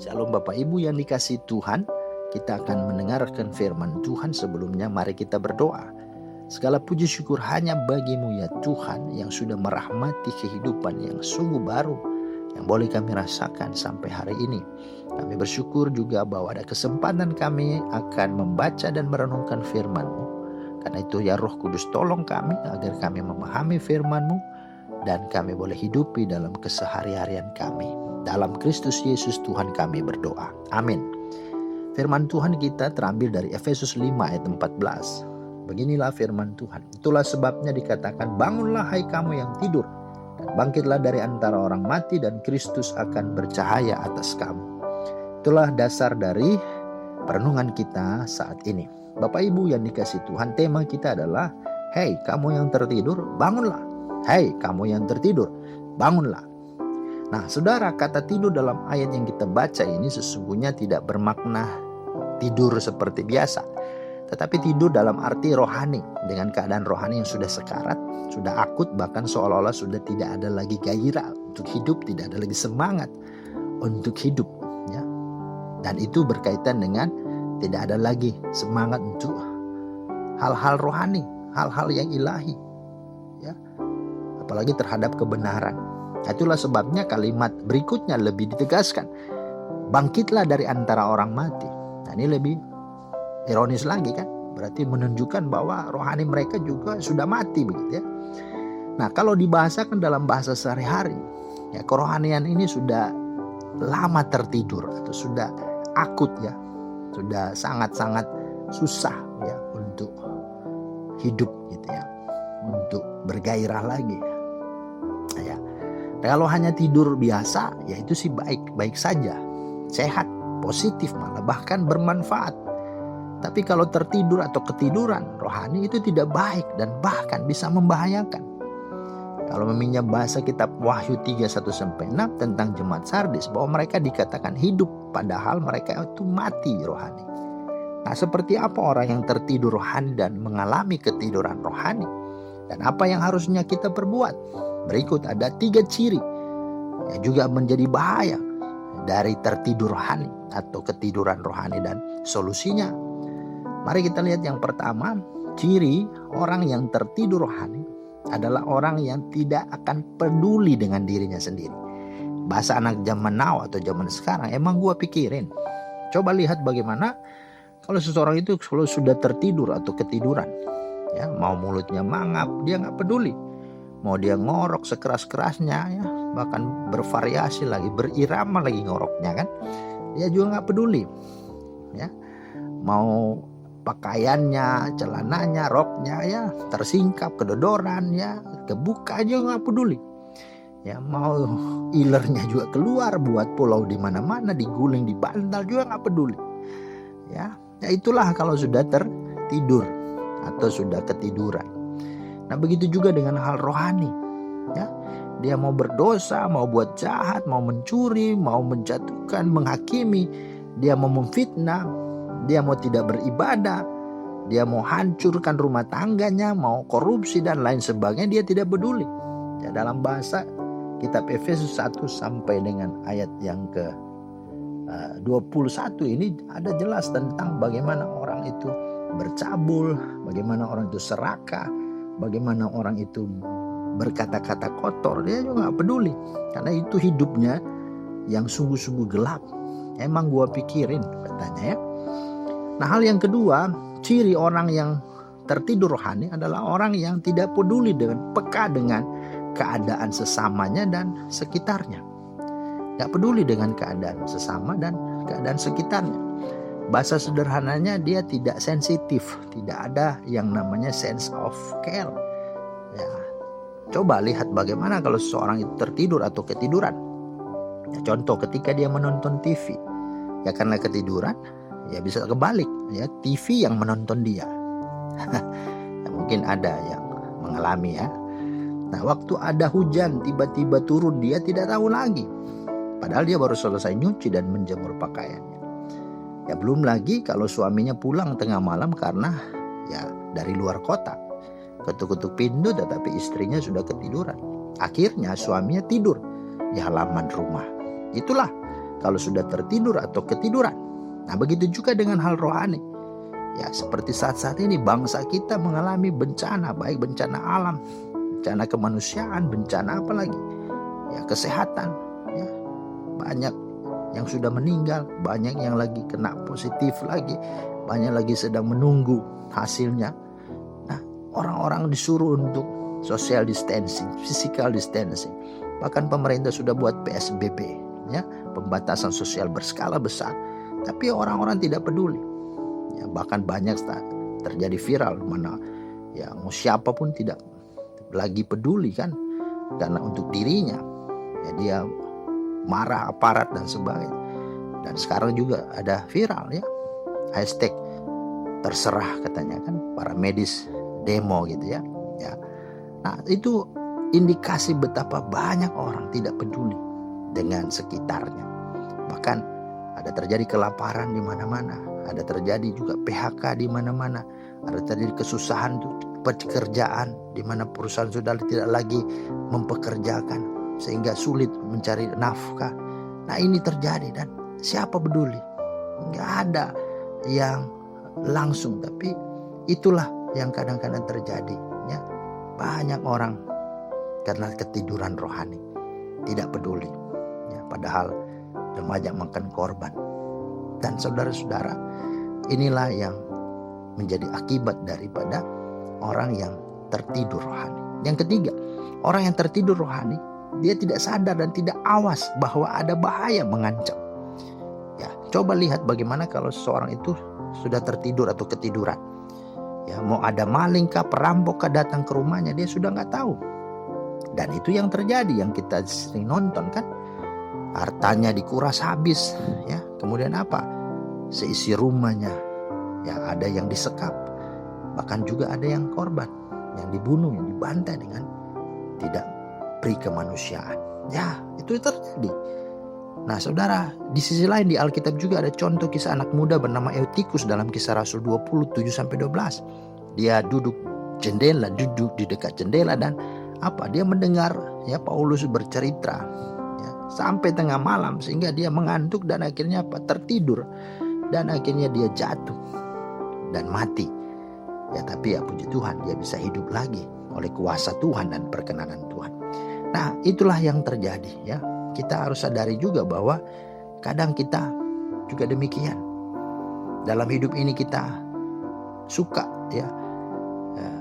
Shalom Bapak Ibu yang dikasihi Tuhan, kita akan mendengarkan firman Tuhan. Sebelumnya mari kita berdoa. Segala puji syukur hanya bagi-Mu ya Tuhan, yang sudah merahmati kehidupan yang sungguh baru yang boleh kami rasakan sampai hari ini. Kami bersyukur juga bahwa ada kesempatan kami akan membaca dan merenungkan firman-Mu. Karena itu ya Roh Kudus, tolong kami agar kami memahami firman-Mu dan kami boleh hidupi dalam kesehari-harian kami. Dalam Kristus Yesus Tuhan kami berdoa. Amin. Firman Tuhan kita terambil dari Efesus 5 ayat 14. Beginilah firman Tuhan. Itulah sebabnya dikatakan, bangunlah hai kamu yang tidur, dan bangkitlah dari antara orang mati, dan Kristus akan bercahaya atas kamu. Itulah dasar dari perenungan kita saat ini. Bapak Ibu yang dikasihi Tuhan, tema kita adalah, hei kamu yang tertidur, bangunlah. Hei kamu yang tertidur, bangunlah. Nah saudara, kata tidur dalam ayat yang kita baca ini sesungguhnya tidak bermakna tidur seperti biasa, tetapi tidur dalam arti rohani, dengan keadaan rohani yang sudah sekarat, sudah akut, bahkan seolah-olah sudah tidak ada lagi gairah untuk hidup, tidak ada lagi semangat untuk hidup ya. Dan itu berkaitan dengan tidak ada lagi semangat untuk hal-hal rohani, hal-hal yang ilahi ya, apalagi terhadap kebenaran. Itulah sebabnya kalimat berikutnya lebih ditegaskan, bangkitlah dari antara orang mati. Nah ini lebih ironis lagi kan, berarti menunjukkan bahwa rohani mereka juga sudah mati begitu ya. Nah kalau dibahasakan dalam bahasa sehari-hari ya, kerohanian ini sudah lama tertidur atau sudah akut ya, sudah sangat-sangat susah ya untuk hidup gitu ya, untuk bergairah lagi ya. Kalau hanya tidur biasa ya itu sih baik-baik saja, sehat, positif, malah bahkan bermanfaat. Tapi kalau tertidur atau ketiduran rohani itu tidak baik dan bahkan bisa membahayakan. Kalau meminjam bahasa kitab Wahyu 3:1-6 tentang jemaat Sardis, bahwa mereka dikatakan hidup padahal mereka itu mati rohani. Nah seperti apa orang yang tertidur rohani dan mengalami ketiduran rohani? Dan apa yang harusnya kita perbuat? Berikut ada 3 ciri yang juga menjadi bahaya dari tertidur rohani atau ketiduran rohani dan solusinya. Mari kita lihat yang pertama, ciri orang yang tertidur rohani adalah orang yang tidak akan peduli dengan dirinya sendiri. Bahasa anak zaman now atau zaman sekarang, emang gua pikirin. Coba lihat bagaimana kalau seseorang itu kalau sudah tertidur atau ketiduran ya, mau mulutnya mangap, dia nggak peduli. Mau dia ngorok sekeras-kerasnya ya, bahkan bervariasi lagi, berirama lagi ngoroknya kan, dia juga nggak peduli ya. Mau pakaiannya, celananya, roknya ya tersingkap, kedodoran ya, kebuka aja nggak peduli ya. Mau ilernya juga keluar, buat pulau di mana-mana, diguling, dibantal juga nggak peduli ya. Ya itulah kalau sudah tertidur atau sudah ketiduran. Nah begitu juga dengan hal rohani ya. Dia mau berdosa, mau buat jahat, mau mencuri, mau menjatuhkan, menghakimi, dia mau memfitnah, dia mau tidak beribadah, dia mau hancurkan rumah tangganya, mau korupsi dan lain sebagainya, dia tidak peduli ya. Dalam bahasa kitab Efesus 1 sampai dengan ayat yang ke 21 ini ada jelas tentang bagaimana orang itu bercabul, bagaimana orang itu serakah, bagaimana orang itu berkata-kata kotor. Dia juga gak peduli, karena itu hidupnya yang sungguh-sungguh gelap. Emang gua pikirin katanya ya. Nah hal yang kedua, ciri orang yang tertidur rohani adalah orang yang tidak peduli dengan peka dengan keadaan sesamanya dan sekitarnya. Gak peduli dengan keadaan sesama dan keadaan sekitarnya. Bahasa sederhananya dia tidak sensitif, tidak ada yang namanya sense of care ya. Coba lihat bagaimana kalau seseorang itu tertidur atau ketiduran ya. Contoh ketika dia menonton TV ya, karena ketiduran ya bisa kebalik ya, TV yang menonton dia. Ya, mungkin ada yang mengalami ya. Nah waktu ada hujan tiba-tiba turun, dia tidak tahu lagi, padahal dia baru selesai nyuci dan menjemur pakaiannya. Ya belum lagi kalau suaminya pulang tengah malam karena ya dari luar kota, ketuk-ketuk pintu tetapi istrinya sudah ketiduran. Akhirnya suaminya tidur di halaman rumah. Itulah kalau sudah tertidur atau ketiduran. Nah, begitu juga dengan hal rohani. Ya, seperti saat-saat ini bangsa kita mengalami bencana, baik bencana alam, bencana kemanusiaan, bencana apa lagi? Ya, kesehatan. Ya, banyak yang sudah meninggal, banyak yang lagi kena positif lagi, banyak lagi sedang menunggu hasilnya. Nah, orang-orang disuruh untuk social distancing, physical distancing. Bahkan pemerintah sudah buat PSBB, ya, pembatasan sosial berskala besar. Tapi orang-orang tidak peduli. Ya, bahkan banyak terjadi viral mana ya siapapun tidak lagi peduli kan, karena untuk dirinya ya dia marah aparat dan sebagainya. Dan sekarang juga ada viral ya hashtag terserah katanya kan, para medis demo gitu ya. Ya. Nah, itu indikasi betapa banyak orang tidak peduli dengan sekitarnya. Bahkan ada terjadi kelaparan di mana-mana, ada terjadi juga PHK di mana-mana, ada terjadi kesusahan pekerjaan di mana perusahaan sudah tidak lagi mempekerjakan sehingga sulit mencari nafkah. Nah, ini terjadi dan siapa peduli? Nggak ada yang langsung, tapi itulah yang kadang-kadang terjadi. Ya, banyak orang karena ketiduran rohani tidak peduli. Ya, padahal banyak makan korban. Dan saudara-saudara, inilah yang menjadi akibat daripada orang yang tertidur rohani. Yang ketiga, orang yang tertidur rohani, dia tidak sadar dan tidak awas bahwa ada bahaya mengancam. Ya, coba lihat bagaimana kalau seseorang itu sudah tertidur atau ketiduran. Ya, mau ada maling kah, perampok kah datang ke rumahnya, dia sudah nggak tahu. Dan itu yang terjadi, yang kita sering nonton kan. Hartanya dikuras habis, ya. Kemudian apa? Seisi rumahnya, ya ada yang disekap, bahkan juga ada yang korban, yang dibunuh, yang dibantai dengan tidak peri kemanusiaan. Ya, itu terjadi. Nah, saudara, di sisi lain di Alkitab juga ada contoh kisah anak muda bernama Eutikus dalam Kisah Rasul 27-12. Dia duduk di dekat jendela dan apa? Dia mendengar ya Paulus bercerita sampai tengah malam sehingga dia mengantuk dan akhirnya tertidur dan akhirnya dia jatuh dan mati. Ya, tapi ya puji Tuhan dia bisa hidup lagi oleh kuasa Tuhan dan perkenanan Tuhan. Nah, itulah yang terjadi ya. Kita harus sadari juga bahwa kadang kita juga demikian. Dalam hidup ini kita suka ya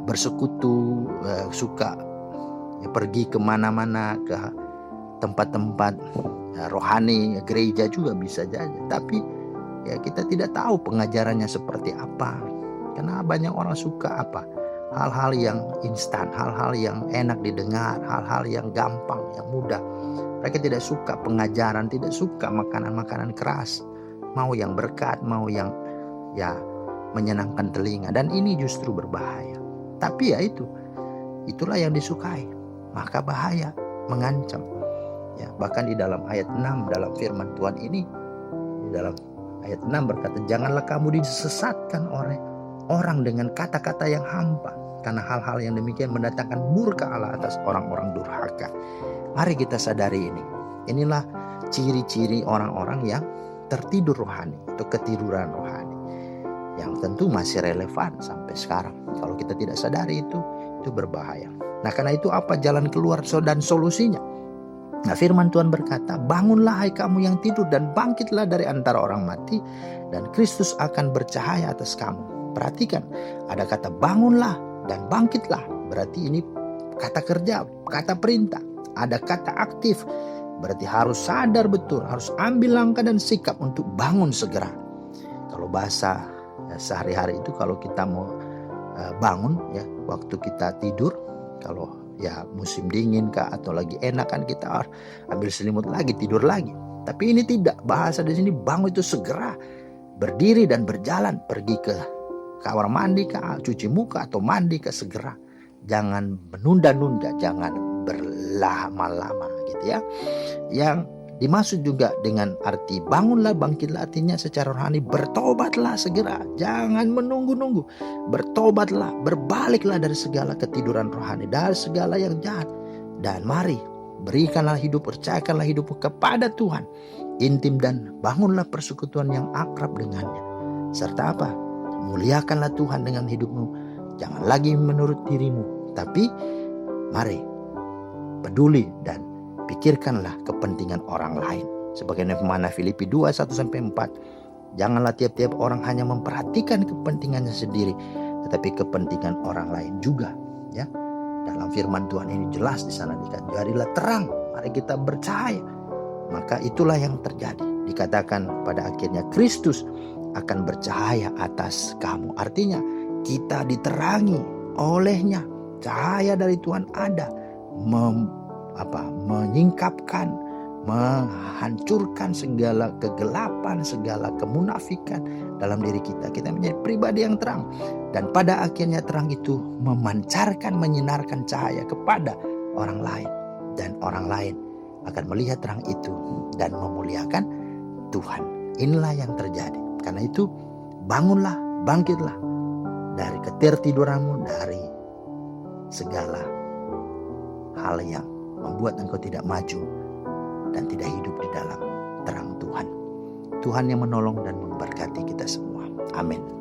bersekutu, suka ya, pergi kemana-mana ke tempat-tempat rohani, gereja juga bisa jadi. Tapi ya kita tidak tahu pengajarannya seperti apa. Karena banyak orang suka apa? Hal-hal yang instan, hal-hal yang enak didengar, hal-hal yang gampang, yang mudah. Mereka tidak suka pengajaran, tidak suka makanan-makanan keras. Mau yang berkat, mau yang ya menyenangkan telinga. Dan ini justru berbahaya. Tapi ya itulah yang disukai. Maka bahaya, mengancam. Ya, bahkan di dalam ayat 6 dalam firman Tuhan ini, di dalam ayat 6 berkata, janganlah kamu disesatkan oleh orang dengan kata-kata yang hampa, karena hal-hal yang demikian mendatangkan murka Allah atas orang-orang durhaka. Mari kita sadari ini. Inilah ciri-ciri orang-orang yang tertidur rohani atau ketiduran rohani, yang tentu masih relevan sampai sekarang. Kalau kita tidak sadari itu berbahaya. Nah, karena itu apa jalan keluar dan solusinya? Nah, firman Tuhan berkata, bangunlah hai kamu yang tidur dan bangkitlah dari antara orang mati, dan Kristus akan bercahaya atas kamu. Perhatikan, ada kata bangunlah dan bangkitlah. Berarti ini kata kerja, kata perintah. Ada kata aktif, berarti harus sadar betul, harus ambil langkah dan sikap untuk bangun segera. Kalau bahasa ya, sehari-hari itu kalau kita mau bangun ya waktu kita tidur, kalau ya musim dingin kah atau lagi enak kan kita harus ambil selimut lagi, tidur lagi. Tapi ini tidak, bahasa di sini bangun itu segera, berdiri dan berjalan, pergi ke kamar mandi kah, cuci muka atau mandi kah, segera. Jangan menunda-nunda, jangan berlama-lama gitu ya. Yang dimaksud juga dengan arti bangunlah, bangkitlah, artinya secara rohani bertobatlah segera, jangan menunggu-nunggu. Bertobatlah, berbaliklah dari segala ketiduran rohani, dari segala yang jahat, dan mari berikanlah hidup, percayakanlah hidupmu kepada Tuhan. Intim dan bangunlah persekutuan yang akrab dengannya. Serta apa? Muliakanlah Tuhan dengan hidupmu. Jangan lagi menurut dirimu, tapi mari peduli dan pikirkanlah kepentingan orang lain. Sebagaimana Filipi 2, 1-4. Janganlah tiap-tiap orang hanya memperhatikan kepentingannya sendiri, tetapi kepentingan orang lain juga. Ya, dalam firman Tuhan ini jelas di sana dikatakan, jadilah terang, mari kita bercahaya. Maka itulah yang terjadi. Dikatakan pada akhirnya Kristus akan bercahaya atas kamu. Artinya kita diterangi olehnya. Cahaya dari Tuhan ada menyingkapkan, menghancurkan segala kegelapan, segala kemunafikan dalam diri kita. Kita menjadi pribadi yang terang. Dan pada akhirnya terang itu memancarkan, menyinarkan cahaya kepada orang lain. Dan orang lain akan melihat terang itu dan memuliakan Tuhan. Inilah yang terjadi. Karena itu bangunlah, bangkitlah dari ketertiduranmu, dari segala hal yang membuat engkau tidak maju dan tidak hidup di dalam terang Tuhan. Tuhan yang menolong dan memberkati kita semua. Amin.